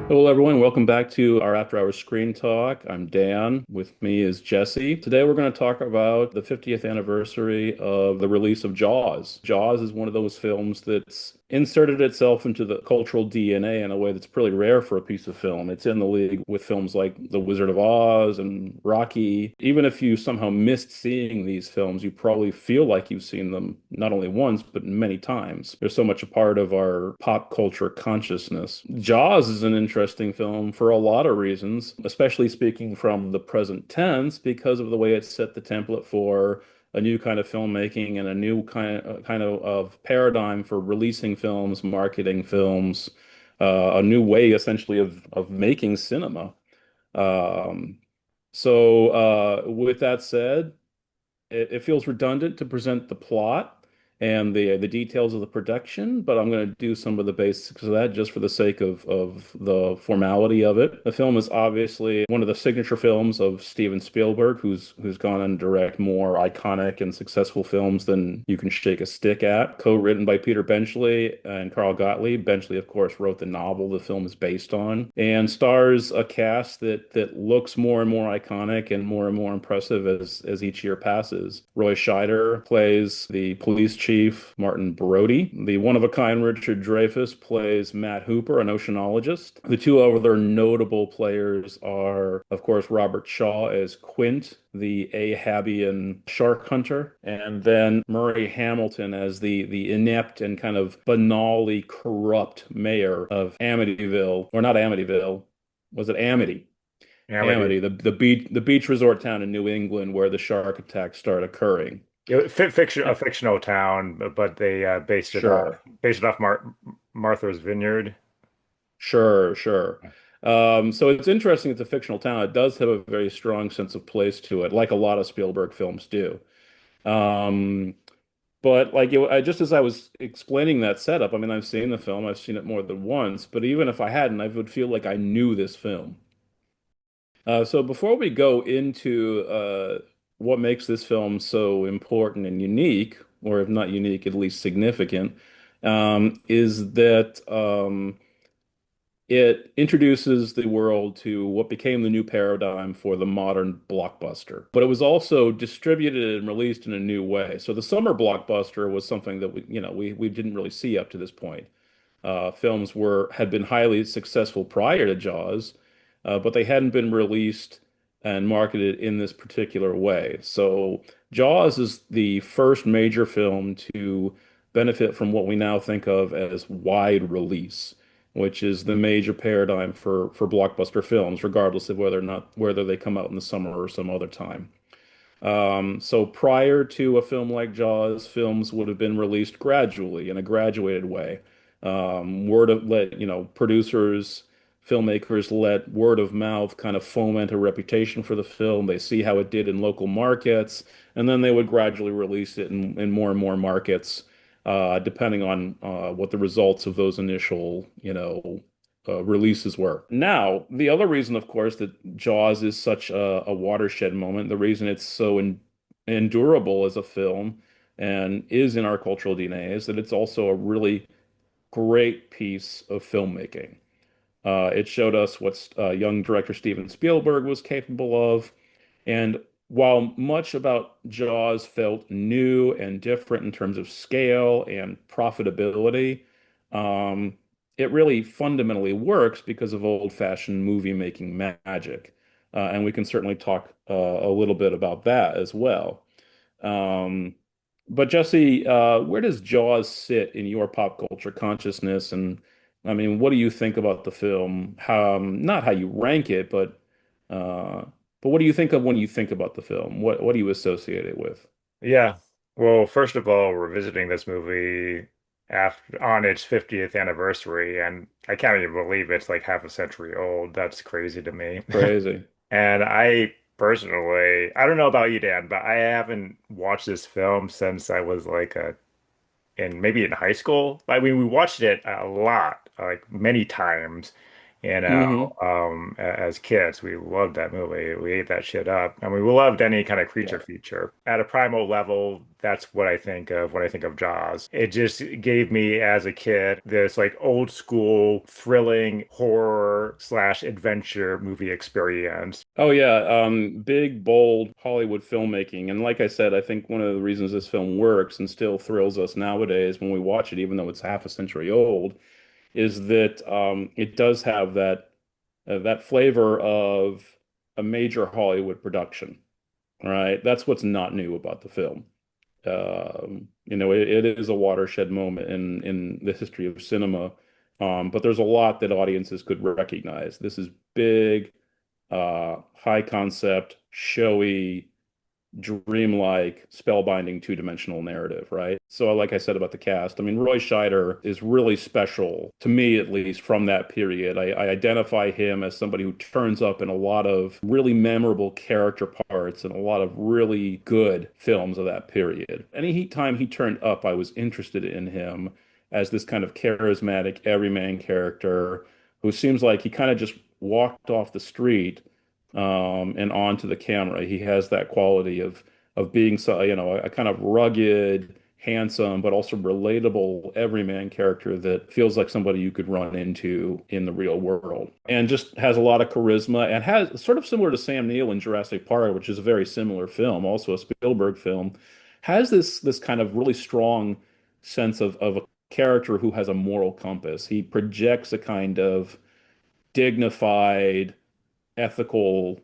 Hello, everyone. Welcome back to our After Hours Screen Talk. I'm Dan. With me is Jesse. Today, we're going to talk about the 50th anniversary of the release of Jaws. Jaws is one of those films that's inserted itself into the cultural DNA in a way that's pretty rare for a piece of film. It's in the league with films like The Wizard of Oz and Rocky. Even if you somehow missed seeing these films, you probably feel like you've seen them not only once, but many times. They're so much a part of our pop culture consciousness. Jaws is an interesting film for a lot of reasons, especially speaking from the present tense, because of the way it set the template for a new kind of filmmaking and a new kind of paradigm for releasing films, marketing films, a new way essentially of making cinema. Um, with that said, it feels redundant to present the plot and the details of the production, but I'm going to do some of the basics of that just for the sake of the formality of it. The film is obviously one of the signature films of Steven Spielberg, who's gone on to direct more iconic and successful films than you can shake a stick at. Co-written by Peter Benchley and Carl Gottlieb. Benchley, of course, wrote the novel the film is based on, and stars a cast that looks more and more iconic and more impressive as each year passes. Roy Scheider plays the police chief, Martin Brody. The one-of-a-kind Richard Dreyfuss plays Matt Hooper, an oceanologist. The two other notable players are, of course, Robert Shaw as Quint, the Ahabian shark hunter, and then Murray Hamilton as the inept and kind of banally corrupt mayor of Amityville, or not Amityville, was it Amity? Yeah, Amity, the beach resort town in New England where the shark attacks start occurring. a Eh, fictional town, but they Sure, based it off Martha's Vineyard. sure, sure. So it's interesting. It's a fictional town. It does have a very strong sense of place to it, like a lot of Spielberg films do. Um, but just as I was explaining that setup, I mean, I've seen the film. I've seen it more than once. But even if I hadn't, I would feel like I knew this film. So before we go into what makes this film so important and unique, or if not unique, at least significant, is that it introduces the world to what became the new paradigm for the modern blockbuster. But it was also distributed and released in a new way. So the summer blockbuster was something that we didn't really see up to this point. Films had been highly successful prior to Jaws, but they hadn't been released and marketed in this particular way. So Jaws is the first major film to benefit from what we now think of as wide release, which is the major paradigm for blockbuster films, regardless of whether they come out in the summer or some other time. So prior to a film like Jaws, films would have been released gradually in a graduated way. Word of let, producers, filmmakers let word of mouth kind of foment a reputation for the film. They see how it did in local markets, and then they would gradually release it in more and more markets, depending on what the results of those initial, releases were. Now, the other reason, of course, that Jaws is such a watershed moment, the reason it's so endurable as a film and is in our cultural DNA is that it's also a really great piece of filmmaking. It showed us what young director Steven Spielberg was capable of. And while much about Jaws felt new and different in terms of scale and profitability, um, it really fundamentally works because of old-fashioned movie making magic. And we can certainly talk a little bit about that as well. Um, but Jesse, where does Jaws sit in your pop culture consciousness? And I mean, what do you think about the film? Not how you rank it, uh, but what do you think of when you think about the film? What do you associate it with? Yeah. Well, first of all, we're visiting this movie after on its 50th anniversary, and I can't even believe it's like half a century old. That's crazy to me. Crazy. And I personally, I don't know about you, Dan, but I haven't watched this film since I was like maybe in high school. I mean, we watched it a lot, like many times. Hmm. as kids. We loved that movie. We ate that shit up. And we loved any kind of creature Yeah. feature. At a primal level, that's what I think of when I think of Jaws. It just gave me as a kid this like old school thrilling horror slash adventure movie experience. Oh yeah, big, bold Hollywood filmmaking. And like I said, I think one of the reasons this film works and still thrills us nowadays when we watch it, even though it's half a century old, is that it does have that flavor of a major Hollywood production. All right, that's what's not new about the film. It is a watershed moment in the history of cinema, but there's a lot that audiences could recognize. This is big, high concept, showy, dreamlike, spellbinding two-dimensional narrative, right? So, like I said about the cast, I mean, Roy Scheider is really special to me, at least from that period. I identify him as somebody who turns up in a lot of really memorable character parts and a lot of really good films of that period. Any time he turned up, I was interested in him as this kind of charismatic everyman character who seems like he kind of just walked off the street and onto the camera. He has that quality of being so, a kind of rugged, handsome, but also relatable everyman character that feels like somebody you could run into in the real world. And just has a lot of charisma and has sort of similar to Sam Neill in Jurassic Park, which is a very similar film, also a Spielberg film, has this kind of really strong sense of a character who has a moral compass. He projects a kind of dignified, ethical,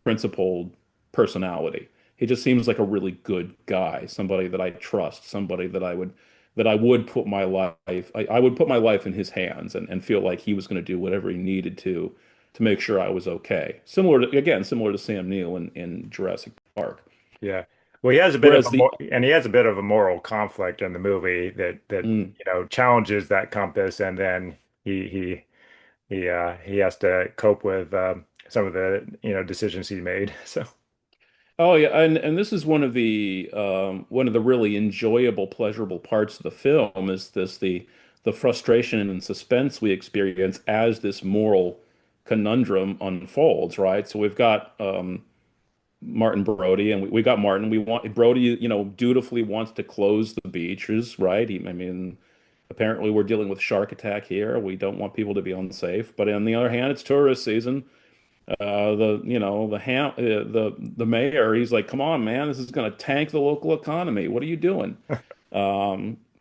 principled personality. He just seems like a really good guy, somebody that I trust, somebody that I would put my I would put my life in his hands and feel like he was going to do whatever he needed to make sure I was okay. Similar to Sam Neill in Jurassic Park. Yeah. Well, he has a bit of Whereas a the and he has a bit of a moral conflict in the movie that mm, challenges that compass, and then he has to cope with some of the decisions he made. So Oh yeah, and this is one of the really enjoyable, pleasurable parts of the film is the frustration and suspense we experience as this moral conundrum unfolds, right? So we've got Martin Brody, and we got Martin. We want Brody, dutifully wants to close the beaches, right? I mean, apparently we're dealing with shark attack here. We don't want people to be unsafe, but on the other hand, it's tourist season. The mayor, he's like, come on, man, this is going to tank the local economy. What are you doing?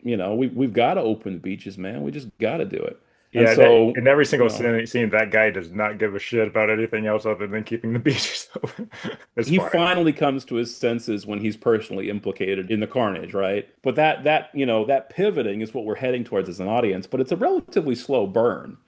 We've got to open the beaches, man. We just got to do it. And yeah, so, in every you single know, scene, that guy does not give a shit about anything else other than keeping the beaches open. It's he fine. finally comes to his senses when he's personally implicated in the carnage, right? But that pivoting is what we're heading towards as an audience, but it's a relatively slow burn.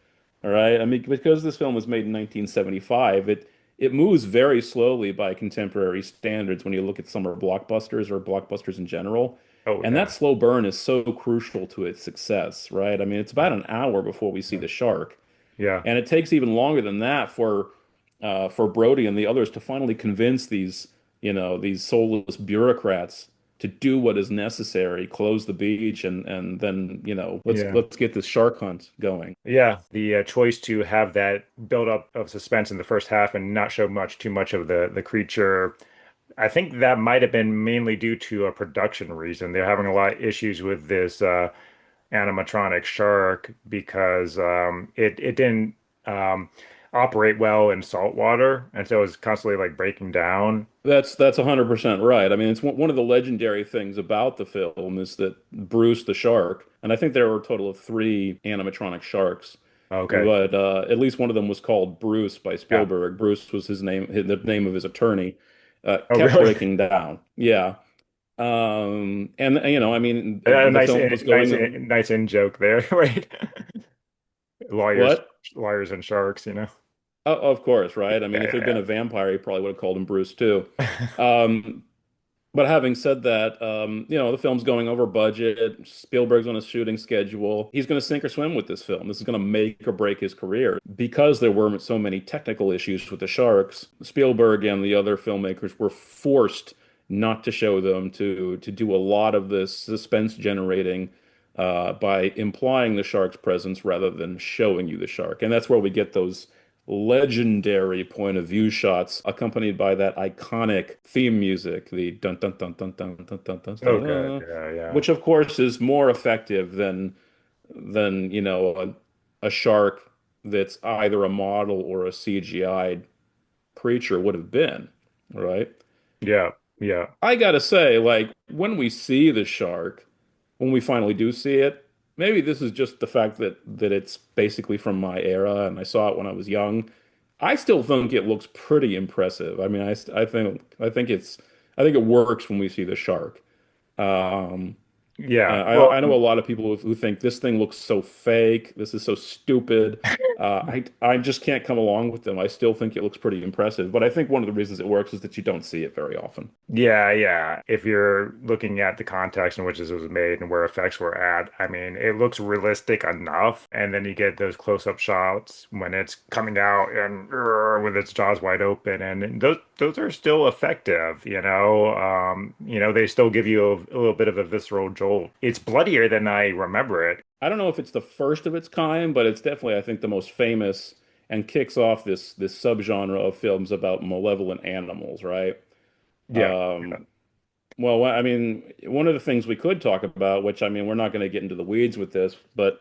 All right. I mean, because this film was made in 1975, it moves very slowly by contemporary standards when you look at summer blockbusters or blockbusters in general. Oh And that yeah, slow burn is so crucial to its success, right? I mean, it's about an hour before we see yeah, the shark. yeah, And it takes even longer than that for Brody and the others to finally convince these soulless bureaucrats to do what is necessary, close the beach, and then let's yeah. let's get this shark hunt going. Yeah, the choice to have that build up of suspense in the first half and not show too much of the creature. I think that might have been mainly due to a production reason. They're having a lot of issues with this animatronic shark because it didn't um, operate well in salt water, and so it was constantly like breaking down. That's 100% right. I mean, it's one of the legendary things about the film is that Bruce the shark, and I think there were a total of three animatronic sharks, Okay. but at least one of them was called Bruce by Yeah. Spielberg. Bruce was his name, the name of his attorney, Oh, kept really? breaking down. Yeah. And I mean, A the nice, film was nice, going, nice in joke there, right? Lawyers, what? lawyers and sharks, Of course, right? I mean, if it had been Yeah, a vampire, he probably would have called him Bruce too. yeah. Um, But having said that, the film's going over budget. Spielberg's on a shooting schedule. He's going to sink or swim with this film. This is going to make or break his career. Because there were so many technical issues with the sharks, Spielberg and the other filmmakers were forced not to show them, to do a lot of this suspense generating by implying the shark's presence rather than showing you the shark. And that's where we get those legendary point of view shots accompanied by that iconic theme music, the dun dun dun dun dun dun dun dun Oh, good. dun, Yeah, yeah. which of course is more effective than a shark that's either a model or a CGI'd creature would have been, right? Yeah, yeah. I gotta say, like, when we see the shark, when we finally do see it, maybe this is just the fact that it's basically from my era and I saw it when I was young. I still think it looks pretty impressive. I mean, I think it works when we see the shark. Um, Yeah. I know a lot of people who think this thing looks so fake. This is so stupid. I just can't come along with them. I still think it looks pretty impressive, but I think one of the reasons it works is that you don't see it very often. Yeah, yeah. If you're looking at the context in which this was made and where effects were at, I mean, it looks realistic enough. And then you get those close-up shots when it's coming out and with its jaws wide open, and those are still effective, you know. They still give you a little bit of a visceral jolt. It's bloodier than I remember it. I don't know if it's the first of its kind, but it's definitely, I think, the most famous and kicks off this subgenre of films about malevolent animals, right? Yeah, Um, well, I mean, one of the things we could talk about, which I mean, we're not going to get into the weeds with this, but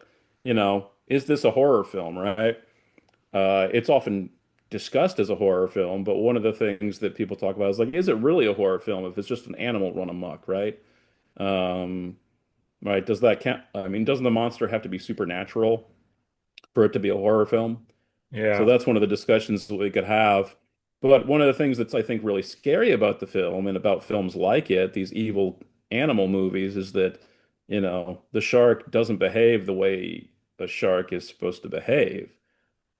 is this a horror film, right? It's often discussed as a horror film, but one of the things that people talk about is like, is it really a horror film if it's just an animal run amok, right? Um, right? Does that count? I mean, doesn't the monster have to be supernatural for it to be a horror film? So yeah, that's one of the discussions that we could have. But one of the things that's, I think, really scary about the film and about films like it, these evil animal movies, is that, the shark doesn't behave the way a shark is supposed to behave.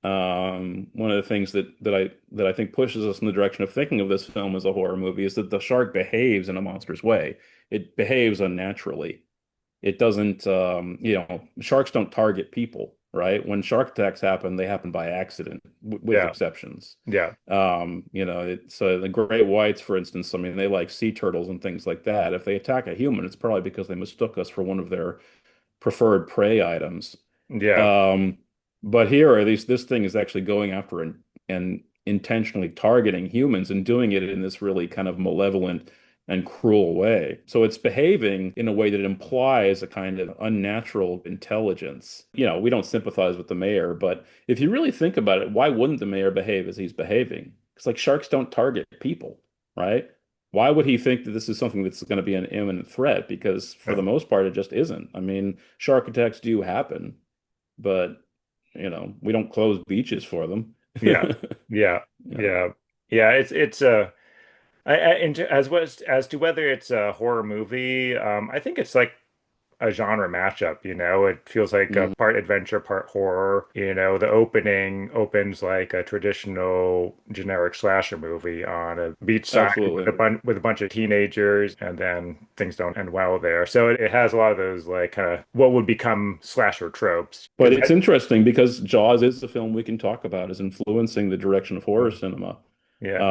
One of the things that I think pushes us in the direction of thinking of this film as a horror movie is that the shark behaves in a monstrous way. It behaves unnaturally. It doesn't, sharks don't target people, right? When shark attacks happen, they happen by accident, with yeah, exceptions. yeah, So the great whites, for instance, I mean, they like sea turtles and things like that. If they attack a human, it's probably because they mistook us for one of their preferred prey items. yeah, Um, but here, at least this thing is actually going after and intentionally targeting humans and doing it in this really kind of malevolent and cruel way. So it's behaving in a way that implies a kind of unnatural intelligence. We don't sympathize with the mayor, but if you really think about it, why wouldn't the mayor behave as he's behaving? It's like sharks don't target people, right? Why would he think that this is something that's going to be an imminent threat? Because for the most part, it just isn't. I mean, shark attacks do happen, but we don't close beaches for them. yeah, yeah, Yeah. yeah, yeah. And as to whether it's a horror movie, I think it's like a genre mashup, you know. It feels like a Mm, part adventure, part horror. You know, the opening opens like a traditional generic slasher movie on a beachside with absolutely. with a bunch of teenagers, and then things don't end well there. So it has a lot of those like kind of what would become slasher tropes. But Is it's interesting because Jaws is the film we can talk about as influencing the direction of horror cinema, yeah.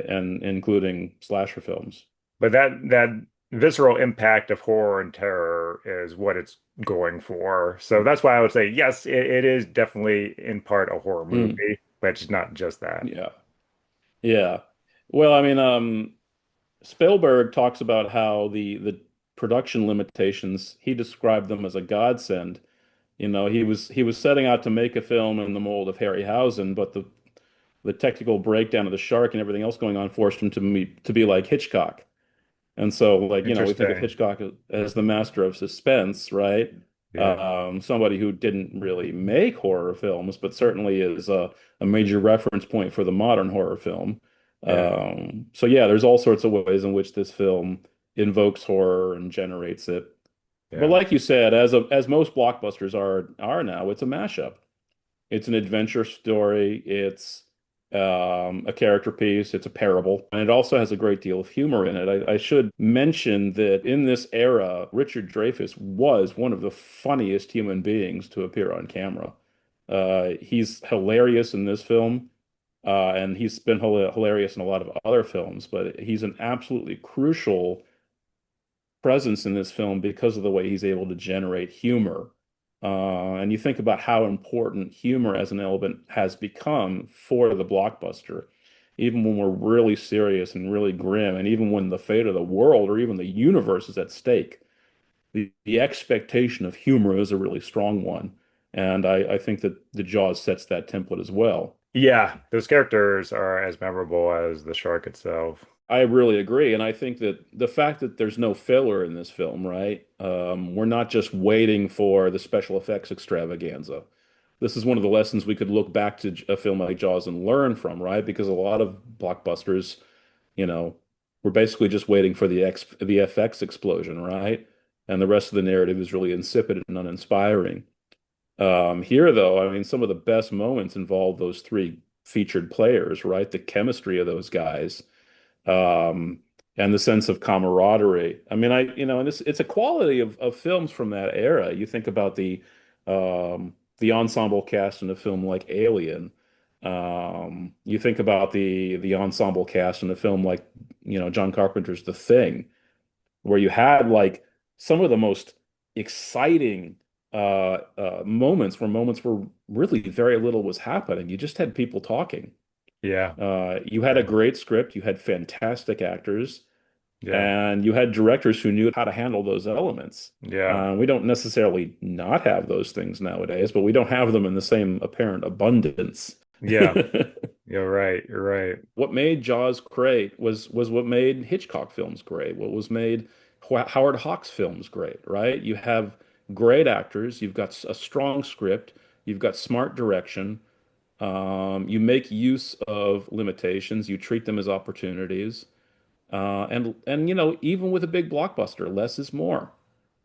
and including slasher films. But that visceral impact of horror and terror is what it's going for. So that's why I would say yes, it is definitely in part a horror Mm, movie, but it's not just that. yeah. Yeah. Well, I mean, Spielberg talks about how the production limitations, he described them as a godsend. He was setting out to make a film in the mold of Harryhausen, but the technical breakdown of the shark and everything else going on forced him to be like Hitchcock. And so, like, we think of Interesting. Hitchcock as the master of suspense, right? Yeah. Somebody who didn't really make horror films, but certainly is a major reference point for the modern horror film. Yeah. So yeah, there's all sorts of ways in which this film invokes horror and generates it. But Yeah. like you said, as most blockbusters are now, it's a mashup. It's an adventure story. It's a character piece. It's a parable. And it also has a great deal of humor in it. I should mention that in this era, Richard Dreyfuss was one of the funniest human beings to appear on camera. He's hilarious in this film, and he's been hilarious in a lot of other films, but he's an absolutely crucial presence in this film because of the way he's able to generate humor. And you think about how important humor as an element has become for the blockbuster, even when we're really serious and really grim, and even when the fate of the world or even the universe is at stake, the expectation of humor is a really strong one. And I think that the Jaws sets that template as well. Yeah, those characters are as memorable as the shark itself. I really agree. And I think that the fact that there's no filler in this film, right? We're not just waiting for the special effects extravaganza. This is one of the lessons we could look back to a film like Jaws and learn from, right? Because a lot of blockbusters, you know, we're basically just waiting for the FX explosion, right? And the rest of the narrative is really insipid and uninspiring. Here, though, I mean, some of the best moments involve those three featured players, right? The chemistry of those guys, um, and the sense of camaraderie. I mean, and this it's a quality of films from that era. You think about the ensemble cast in a film like Alien. You think about the ensemble cast in a film like, John Carpenter's The Thing, where you had like some of the most exciting moments where really very little was happening. You just had people talking. Yeah. You had a great script, you had fantastic actors, Yeah. and you had directors who knew how to handle those elements. Yeah. We don't necessarily not have those things nowadays, but we don't have them in the same apparent abundance. Yeah. You're right. You're right. What made Jaws great was what made Hitchcock films great. What was made Howard Hawks films great, right? You have great actors, you've got a strong script, you've got smart direction. You make use of limitations, you treat them as opportunities. And even with a big blockbuster, less is more.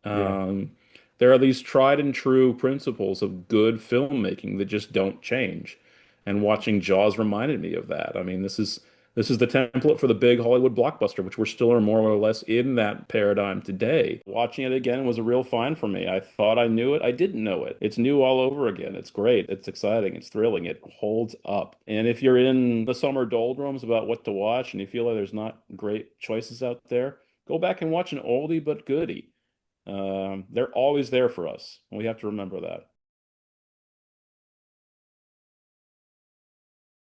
Yeah. Um, there are these tried and true principles of good filmmaking that just don't change. And watching Jaws reminded me of that. I mean, this is the template for the big Hollywood blockbuster, which we're still more or less in that paradigm today. Watching it again was a real find for me. I thought I knew it. I didn't know it. It's new all over again. It's great. It's exciting. It's thrilling. It holds up. And if you're in the summer doldrums about what to watch and you feel like there's not great choices out there, go back and watch an oldie but goodie. They're always there for us. And we have to remember that.